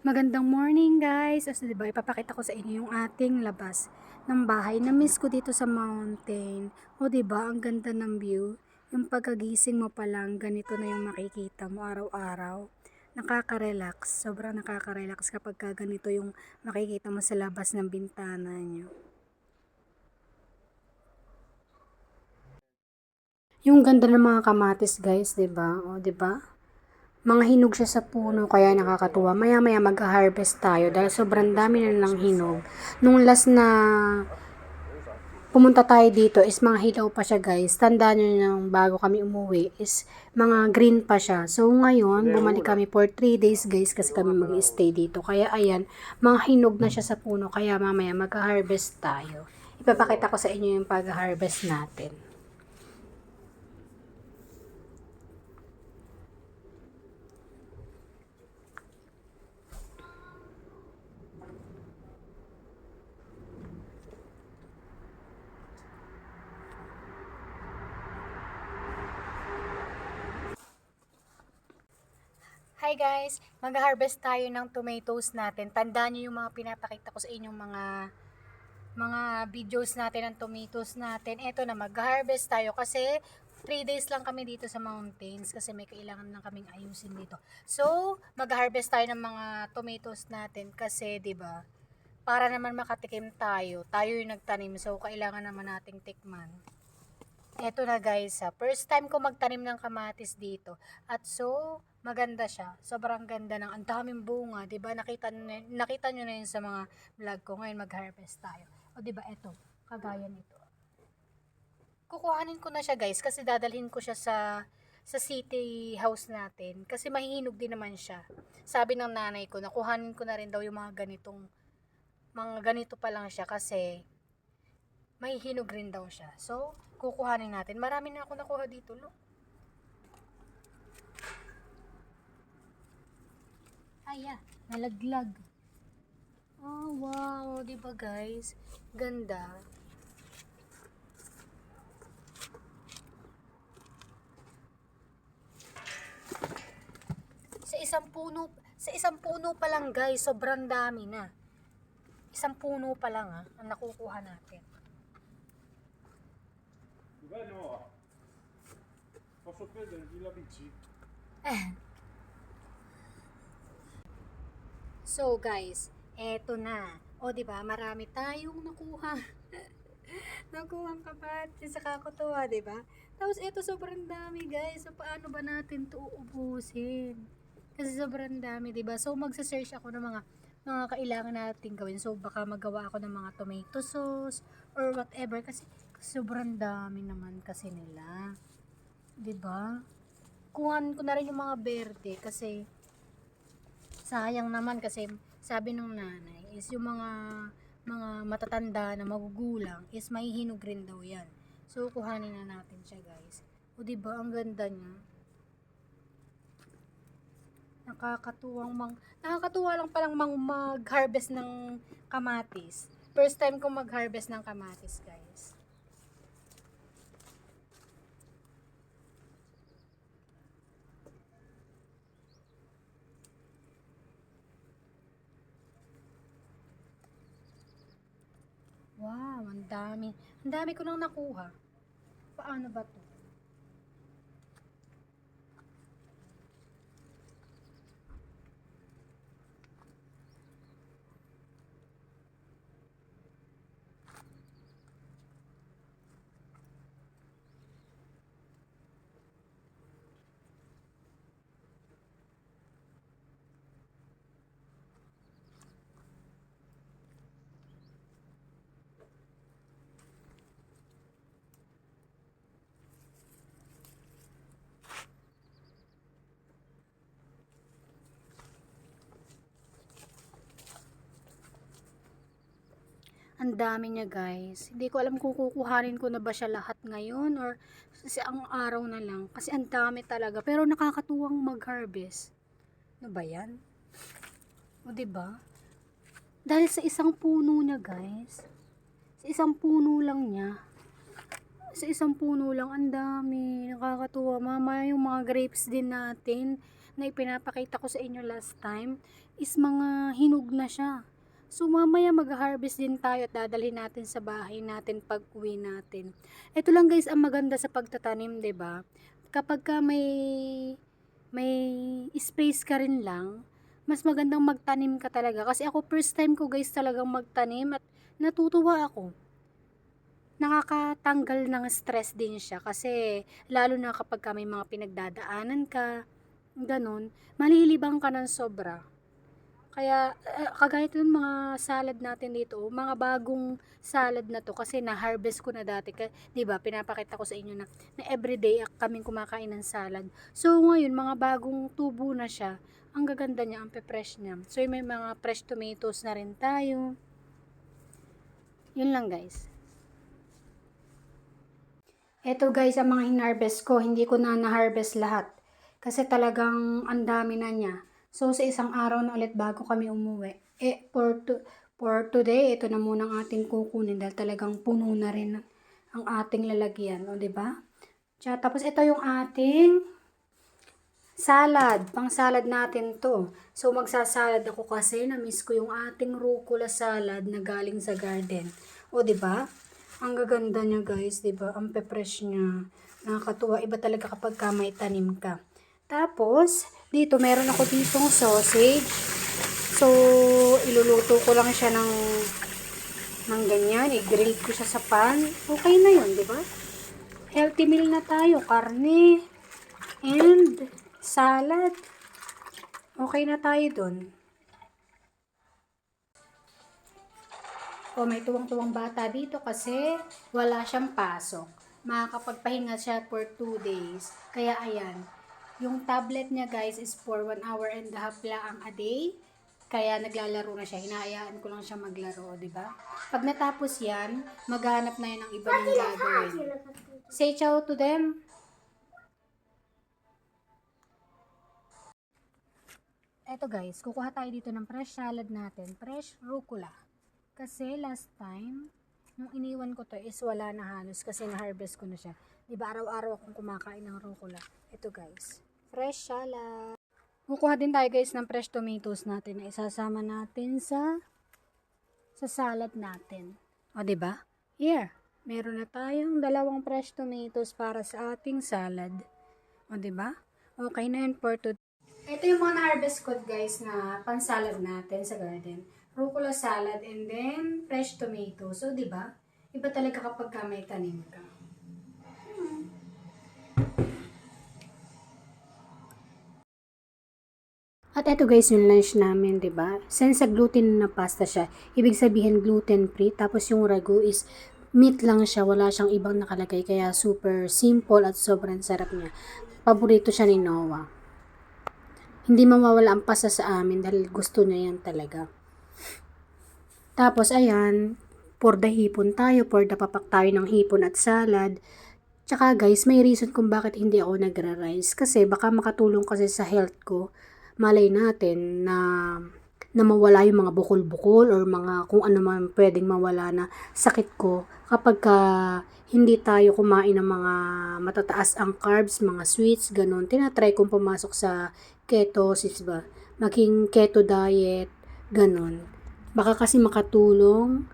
Magandang morning guys! Diba, ipapakita ko sa inyo yung ating labas ng bahay. Na-miss ko dito sa mountain. O diba, ang ganda ng view. Yung pagkagising mo pa lang, ganito na yung makikita mo araw-araw. Nakaka-relax. Sobrang nakaka-relax kapag ganito yung makikita mo sa labas ng bintana nyo. Yung ganda ng mga kamatis guys, diba? O diba? Mga hinog siya sa puno kaya nakakatuwa. Maya-maya mag-harvest tayo dahil sobrang dami na ng hinog. Nung last na pumunta tayo dito is mga hilaw pa siya guys. Tandaan nyo nang bago kami umuwi is mga green pa siya. So ngayon, bumalik kami for 3 days guys kasi kami mag-stay dito. Kaya ayan, mga hinog na siya sa puno kaya mamaya mag-harvest tayo. Ipapakita ko sa inyo yung pag-harvest natin. Hi guys! Mag-harvest tayo ng tomatoes natin. Tandaan nyo yung mga pinapakita ko sa inyong mga videos natin ng tomatoes natin. Eto na, mag-harvest tayo kasi 3 days lang kami dito sa mountains kasi may kailangan lang kaming ayusin dito. So, mag-harvest tayo ng mga tomatoes natin kasi 'di ba? Para naman makatikim tayo. Tayo yung nagtanim, so kailangan naman nating tikman. Eto na guys, first time ko magtanim ng kamatis dito. At so, maganda siya. Sobrang ganda ng ang daming bunga, 'di ba? Nakita nyo na 'yun sa mga vlog ko. Ngayon mag-harvest tayo. O 'di ba, eto, kagaya nito. Kukuhanin ko na siya guys kasi dadalhin ko siya sa city house natin kasi mahihinog din naman siya. Sabi ng nanay ko, nakuhanin ko na rin daw yung mga ganito pa lang siya kasi mahihinog rin daw siya. So, kukuhanin natin. Marami na ako nakuha dito, look. Aya, nalaglag. Oh, wow. Diba guys? Ganda. Sa isang puno pa lang guys, sobrang dami na. Isang puno pa lang ang nakukuha natin. Bello, posso prendere la bici? So guys, eto na. O di ba, marami tayong nakuha. Nakuha ang kapatid sa kakutuwa, di ba? Tapos eto sobrang dami guys. So paano ba natin 'to uubusin? Kasi sobrang dami, di ba? So magse-search ako ng mga kailangan natin gawin. So baka magawa ako ng mga tomato sauce or whatever kasi sobrang dami naman kasi nila. 'Di ba? Kuhan ko na rin yung mga berde kasi sayang naman kasi sabi nung nanay is yung mga matatanda na magugulang is mahihinog rin daw yan. So kuhanin na natin siya guys. O 'di ba ang ganda niya? Nakakatuwa lang palang mag-harvest ng kamatis. First time ko mag-harvest ng kamatis guys. Wow, ang dami. Ang dami ko nang nakuha. Paano ba 'to? Ang dami niya guys. Hindi ko alam kung kukuhanin ko na ba siya lahat ngayon or kasi ang araw na lang. Kasi ang dami talaga. Pero nakakatuwang mag-harvest. Ano ba yan? O ba? Diba? Dahil sa isang puno niya guys. Sa isang puno lang niya. Sa isang puno lang ang dami. Nakakatuwa. Mamaya yung mga grapes din natin. na ipinapakita ko sa inyo last time is mga hinog na siya. So mamaya mag-harvest din tayo at dadalhin natin sa bahay natin pag uwi natin. Ito lang guys ang maganda sa pagtatanim, 'di ba? Kapag ka may space ka rin lang, mas magandang magtanim ka talaga. Kasi ako first time ko guys talagang magtanim at natutuwa ako. Nakakatanggal ng stress din siya kasi lalo na kapag ka may mga pinagdadaanan ka, ganun, malilibang ka ng sobra. Kaya kagaya ng mga salad natin dito, mga bagong salad na to kasi na-harvest ko na dati, 'di ba? Pinapakita ko sa inyo na everyday kaming kumakain ng salad. So ngayon mga bagong tubo na siya. Ang gaganda niya, ang pe-fresh niya. So may mga fresh tomatoes na rin tayo. Yun lang guys. Eto guys, ang mga hinarvest ko, hindi ko na na-harvest lahat. Kasi talagang ang dami na niya. So, sa isang araw na ulit bago kami umuwi. For today, ito na muna ang ating kukunin dahil talagang puno na rin ang ating lalagyan. O, diba? Tapos, ito yung ating salad. Pang salad natin to. So, magsasalad ako kasi na-miss ko yung ating rucola salad na galing sa garden. O, diba? Ang gaganda niya guys, 'di ba? Ang pe-fresh niya. Nakakatuwa, iba talaga kapag ka may tanim ka. Tapos, dito meron ako ditong sausage. So, iluluto ko lang siya ng ganyan, i-grill ko siya sa pan. Okay na 'yun, 'di ba? Healthy meal na tayo, karne and salad. Okay na tayo dun. O may tuwang-tuwang bata dito kasi wala siyang pasok. Makakapagpahinga siya for 2 days. Kaya ayan, yung tablet niya guys is for 1 hour and a half lang a day. Kaya naglalaro na siya. Hinahayaan ko lang siya maglaro, di ba? Pag natapos yan, maghanap na yan ng iba niyang gagawin. Say ciao to them. Eto guys, kukuha tayo dito ng fresh salad natin. Fresh rucola. Kasi last time, nung iniwan ko to is wala na halos kasi na-harvest ko na siya. Diba araw-araw akong kumakain ng rucola. Ito guys, fresh salad. Kukuha din tayo guys ng fresh tomatoes natin na isasama natin sa salad natin. O diba? Here, meron na tayong 2 fresh tomatoes para sa ating salad. O diba? Okay na yun for today. Ito yung mga na-harvest ko guys na pan-salad natin sa garden. Rucola salad and then fresh tomato. So, di ba? Iba talaga kapag may tanim ka. At eto guys yung lunch namin, di ba? Since sa gluten na pasta siya, ibig sabihin gluten free. Tapos yung ragu is meat lang siya, wala siyang ibang nakalagay. Kaya super simple at sobrang sarap niya. Paborito siya ni Noah. Hindi mawawala ang pasta sa amin dahil gusto niya yan talaga. Tapos, ayan, for the hipon tayo, for the papak tayo ng hipon at salad. Tsaka guys, may reason kung bakit hindi ako nagra-rice. Kasi baka makatulong kasi sa health ko. Malay natin na mawala yung mga bukol-bukol or mga kung ano man pwedeng mawala na sakit ko. Kapag hindi tayo kumain ng mga matataas ang carbs, mga sweets, ganun. Tinatry kong pumasok sa ketosis ba? Maging keto diet, ganun. Baka kasi makatulong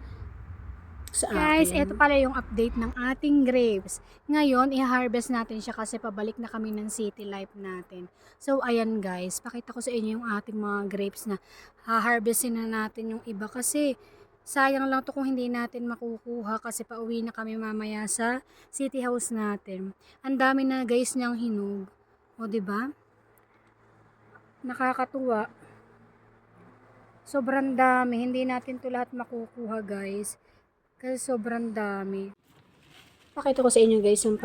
sa akin. Guys, ito pala yung update ng ating grapes. Ngayon, i-harvest natin siya kasi pabalik na kami ng city life natin. So, ayan guys, pakita ko sa inyo yung ating mga grapes na ha-harvestin na natin yung iba kasi sayang lang to kung hindi natin makukuha kasi pauwi na kami mamaya sa city house natin. Ang dami na guys niyang hinog. O, diba? Nakakatuwa. Sobrang dami. Hindi natin to lahat makukuha guys. Kasi sobrang dami. Pakita ko sa inyo guys yung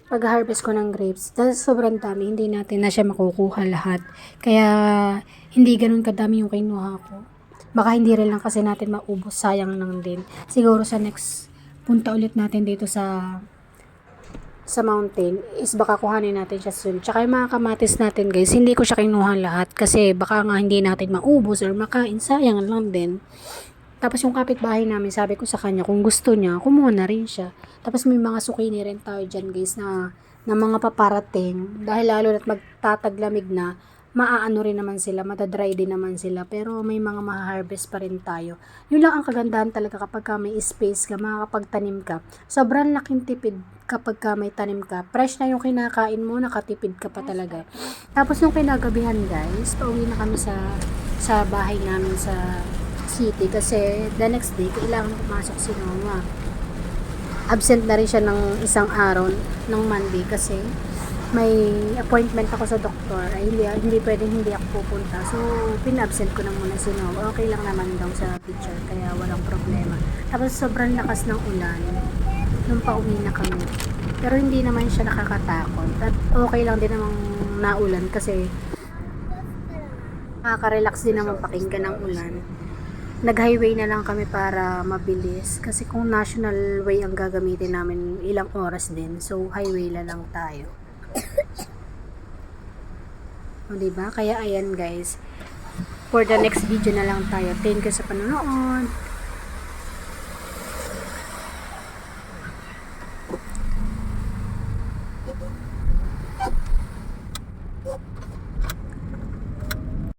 pag-harvest ko ng grapes. Dahil sobrang dami, hindi natin na siya makukuha lahat. Kaya hindi ganun kadami yung kinuha ko. Baka hindi rin lang kasi natin maubos. Sayang lang din. Siguro sa next punta ulit natin dito sa mountain is baka kuhanin natin siya soon. Tsaka yung mga kamatis natin guys, hindi ko siya kinuha lahat kasi baka nga hindi natin maubos or makain, sayang lang din. Tapos yung kapitbahay namin, sabi ko sa kanya kung gusto niya, kumuha na rin siya. Tapos may mga zucchini rin tayo dyan guys na ng mga paparating, dahil lalo na't magtataglamig na, maaano rin naman sila, matadry din naman sila, pero may mga maha-harvest pa rin tayo. Yun lang ang kagandahan talaga kapag ka may space ka, makakapagtanim ka. Sobrang laking tipid kapag ka may tanim ka. Fresh na yung kinakain mo, nakatipid ka pa talaga. Tapos nung kinagabihan guys, pauwi na kami sa bahay namin sa city kasi the next day, kailangan pumasok si Noah. Absent na rin siya ng isang araw ng Monday kasi may appointment ako sa doktor, ay hindi pwedeng hindi ako pupunta. So, pin-absent ko na muna si Noah. Okay lang naman daw sa teacher, kaya walang problema. Tapos, sobrang lakas ng ulan nung pauwi na kami. Pero hindi naman siya nakakatakot. At okay lang din namang naulan kasi nakaka-relax din naman pakinggan ng ulan. Nag-highway na lang kami para mabilis. Kasi kung national way ang gagamitin namin, ilang oras din. So, highway na lang tayo. O, diba? Kaya ayan guys, for the next video na lang tayo. Thank you sa panonood.